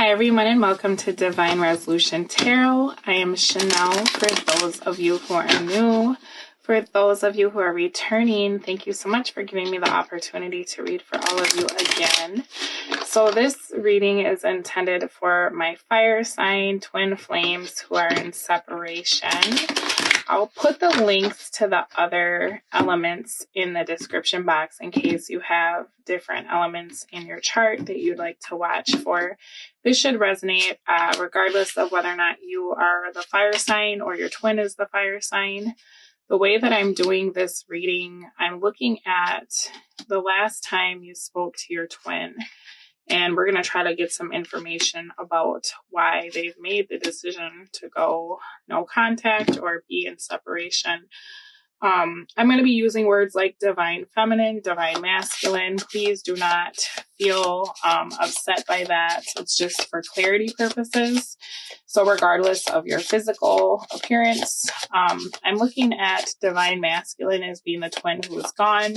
Hi everyone and welcome to Divine Resolution Tarot. I am Chanel for those of you who are new. For those of you who are returning, thank you so much for giving me the opportunity to read for all of you again. So this reading is intended for my fire sign, twin flames who are in separation. I'll put the links to the other elements in the description box in case you have different elements in your chart that you'd like to watch for. This should resonate regardless of whether or not you are the fire sign or your twin is the fire sign. The way that I'm doing this reading, I'm looking at the last time you spoke to your twin. And we're going to try to get some information about why they've made the decision to go no contact or be in separation. I'm going to be using words like divine feminine, divine masculine. Please do not feel upset by that. It's just for clarity purposes. So regardless of your physical appearance, I'm looking at divine masculine as being the twin who is gone.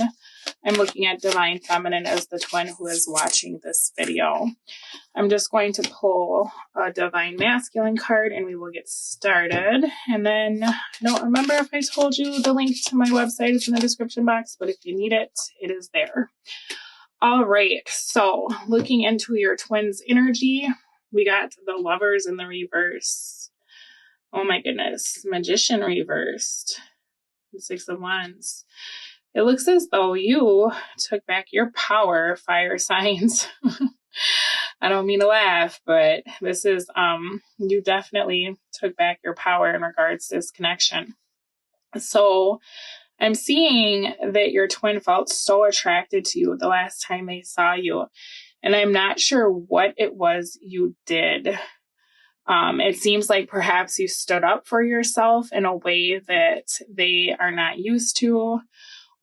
I'm looking at divine feminine as the twin who is watching this video. I'm just going to pull a divine masculine card and we will get started. And then I don't remember if I told you the link to my website is in the description box, but if you need it, it is there. All right, so looking into your twin's energy, we got the Lovers in the reverse. Oh my goodness, Magician reversed. The Six of Wands. It looks as though you took back your power, fire signs. I don't mean to laugh, but this is, you definitely took back your power in regards to this connection. So I'm seeing that your twin felt so attracted to you the last time they saw you. And I'm not sure what it was you did. It seems like perhaps you stood up for yourself in a way that they are not used to.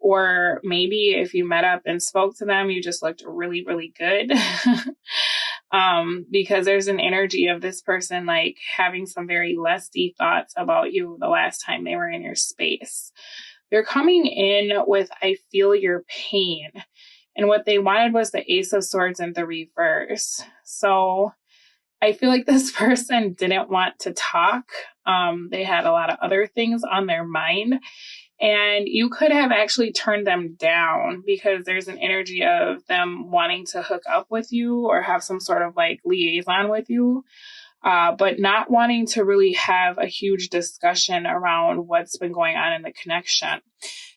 Or maybe if you met up and spoke to them, you just looked really, really good. Because there's an energy of this person like having some very lusty thoughts about you the last time they were in your space. They're coming in with, I feel your pain. And what they wanted was the Ace of Swords in the reverse. So I feel like this person didn't want to talk. They had a lot of other things on their mind. And you could have actually turned them down because there's an energy of them wanting to hook up with you or have some sort of like liaison with you, but not wanting to really have a huge discussion around what's been going on in the connection.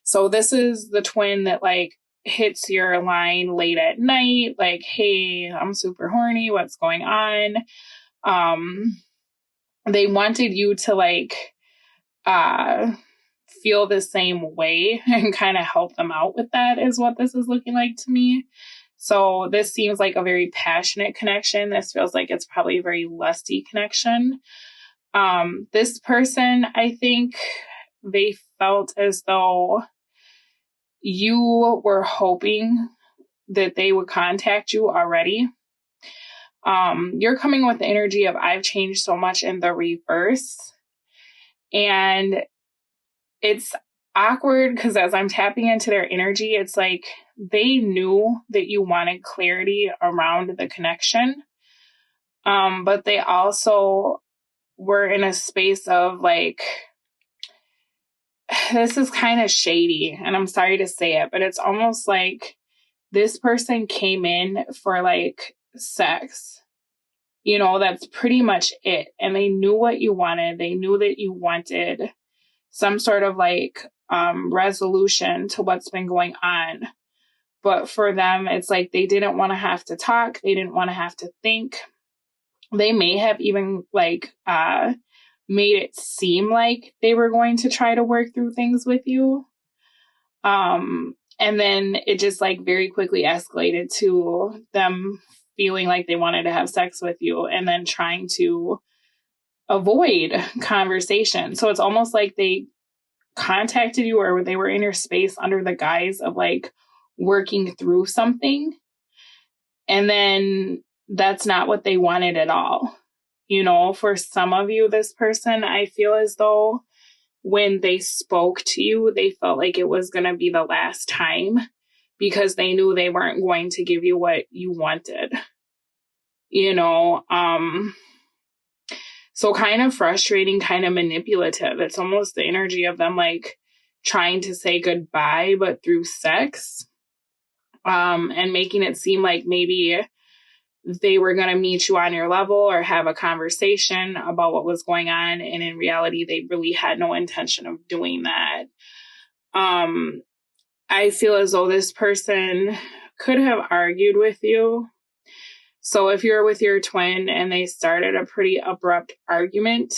So this is the twin that like hits your line late at night, like, hey, I'm super horny. What's going on? They wanted you to like, feel the same way and kind of help them out with that is what this is looking like to me. So this seems like a very passionate connection. This feels like it's probably a very lusty connection. This person, I think they felt as though you were hoping that they would contact you already. You're coming with the energy of I've changed so much in the reverse. And it's awkward because as I'm tapping into their energy, it's like they knew that you wanted clarity around the connection. But they also were in a space of like, this is kind of shady. And I'm sorry to say it, but it's almost like this person came in for like sex. You know, that's pretty much it. And they knew what you wanted. They knew that you wanted some sort of like resolution to what's been going on. But for them, it's like they didn't want to have to talk. They didn't want to have to think. They may have even like made it seem like they were going to try to work through things with you. And then it just like very quickly escalated to them feeling like they wanted to have sex with you and then trying to avoid conversation. So it's almost like they contacted you or they were in your space under the guise of like working through something. And then that's not what they wanted at all. You know, for some of you, this person, I feel as though when they spoke to you, they felt like it was going to be the last time because they knew they weren't going to give you what you wanted. you know, so kind of frustrating, kind of manipulative. It's almost the energy of them like trying to say goodbye, but through sex, and making it seem like maybe they were going to meet you on your level or have a conversation about what was going on. And in reality, they really had no intention of doing that. I feel as though this person could have argued with you. So if you're with your twin and they started a pretty abrupt argument,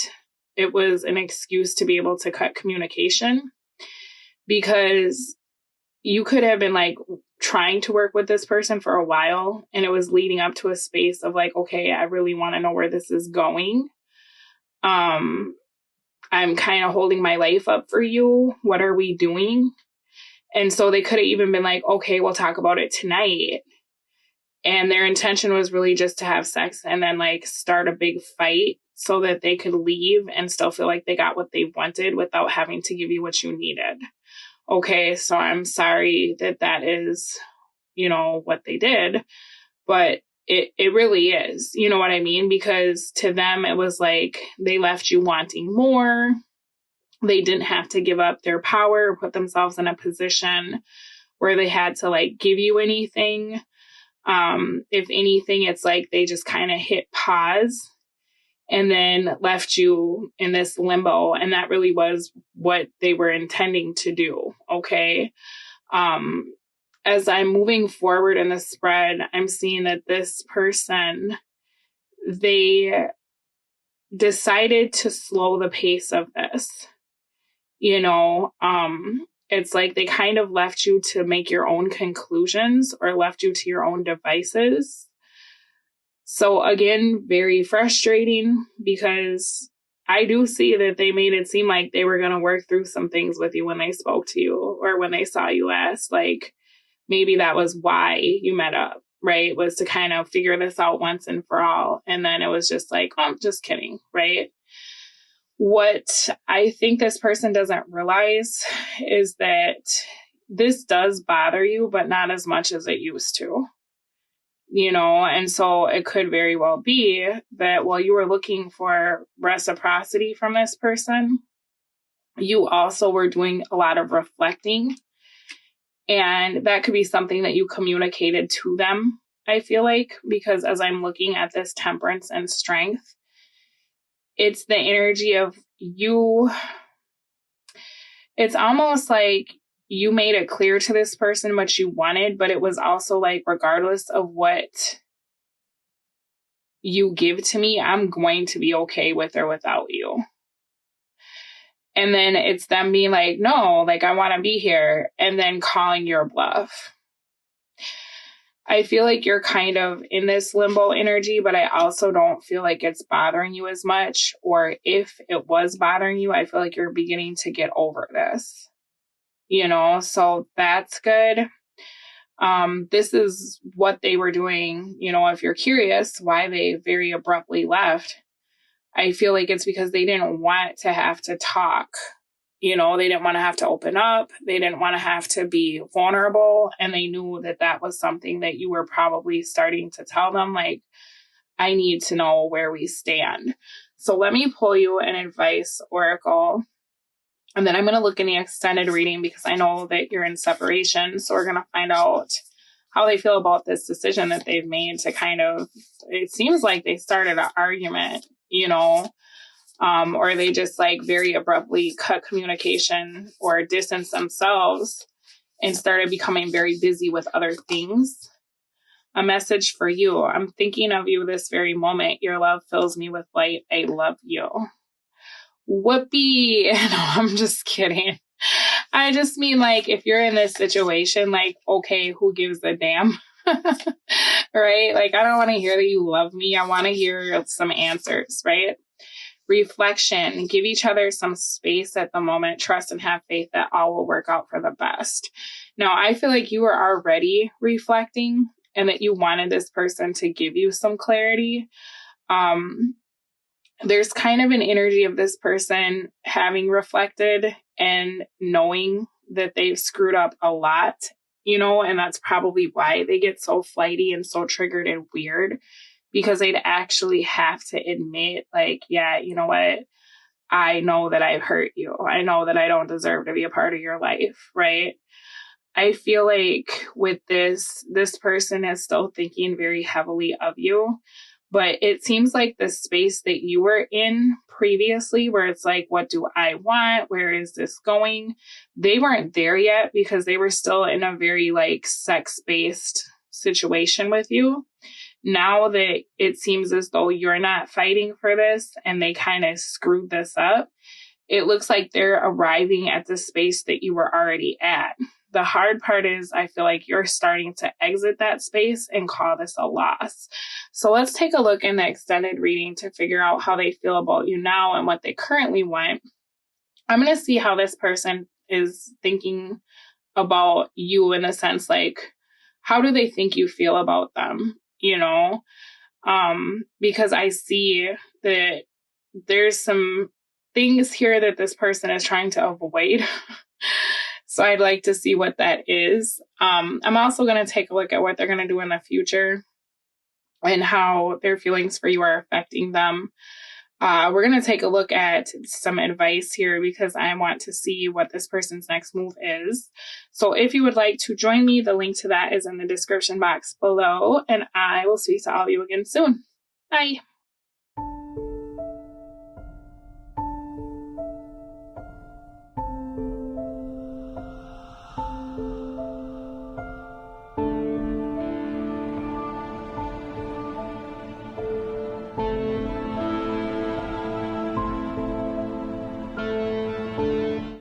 it was an excuse to be able to cut communication, because you could have been like trying to work with this person for a while, and it was leading up to a space of like, okay, I really want to know where this is going. I'm kind of holding my life up for you. What are we doing? And so they could have even been like, okay, we'll talk about it tonight. And their intention was really just to have sex and then like start a big fight so that they could leave and still feel like they got what they wanted without having to give you what you needed. Okay, so I'm sorry that is, you know, what they did, but it really is, you know what I mean? Because to them, it was like they left you wanting more. They didn't have to give up their power or put themselves in a position where they had to like give you anything. If anything, it's like they just kind of hit pause and then left you in this limbo. And that really was what they were intending to do. Okay. As I'm moving forward in the spread, I'm seeing that this person, they decided to slow the pace of this. You know, it's like they kind of left you to make your own conclusions or left you to your own devices. So again, very frustrating, because I do see that they made it seem like they were going to work through some things with you when they spoke to you or when they saw you last. Like maybe that was why you met up, right? Was to kind of figure this out once and for all. And then it was just like, oh, I'm just kidding, right? What I think this person doesn't realize is that this does bother you, but not as much as it used to. You know, and so it could very well be that while you were looking for reciprocity from this person, you also were doing a lot of reflecting. And that could be something that you communicated to them, I feel like, because as I'm looking at this temperance and strength, it's the energy of you. It's almost like you made it clear to this person what you wanted, but it was also like, regardless of what you give to me, I'm going to be okay with or without you. And then it's them being like, no, like I want to be here, and then calling your bluff. I feel like you're kind of in this limbo energy, but I also don't feel like it's bothering you as much. Or if it was bothering you, I feel like you're beginning to get over this, you know, so that's good. This is what they were doing. You know, if you're curious why they very abruptly left, I feel like it's because they didn't want to have to talk. You know, they didn't want to have to open up. They didn't want to have to be vulnerable. And they knew that that was something that you were probably starting to tell them, like, I need to know where we stand. So let me pull you an advice oracle. And then I'm going to look in the extended reading, because I know that you're in separation. So we're going to find out how they feel about this decision that they've made to kind of, it seems like they started an argument, you know, or they just like very abruptly cut communication or distance themselves and started becoming very busy with other things. A message for you. I'm thinking of you this very moment. Your love fills me with light. I love you. Whoopee. No, I'm just kidding. I just mean, like, if you're in this situation, like, okay, who gives a damn? Right? Like, I don't want to hear that you love me. I want to hear some answers, right? Reflection. Give each other some space at the moment. Trust and have faith that all will work out for the best. Now, I feel like you were already reflecting and that you wanted this person to give you some clarity. There's kind of an energy of this person having reflected and knowing that they've screwed up a lot, you know, and that's probably why they get so flighty and so triggered and weird, because they'd actually have to admit, like, yeah, you know what? I know that I've hurt you. I know that I don't deserve to be a part of your life, right? I feel like with this person is still thinking very heavily of you, but it seems like the space that you were in previously, where it's like, what do I want? Where is this going? They weren't there yet because they were still in a very like sex-based situation with you. Now that it seems as though you're not fighting for this and they kind of screwed this up, it looks like they're arriving at the space that you were already at. The hard part is I feel like you're starting to exit that space and call this a loss. So let's take a look in the extended reading to figure out how they feel about you now and what they currently want. I'm going to see how this person is thinking about you in a sense, like, how do they think you feel about them? You know, because I see that there's some things here that this person is trying to avoid. So I'd like to see what that is. I'm also going to take a look at what they're going to do in the future and how their feelings for you are affecting them. We're going to take a look at some advice here because I want to see what this person's next move is. So if you would like to join me, the link to that is in the description box below, and I will speak to all of you again soon. Bye.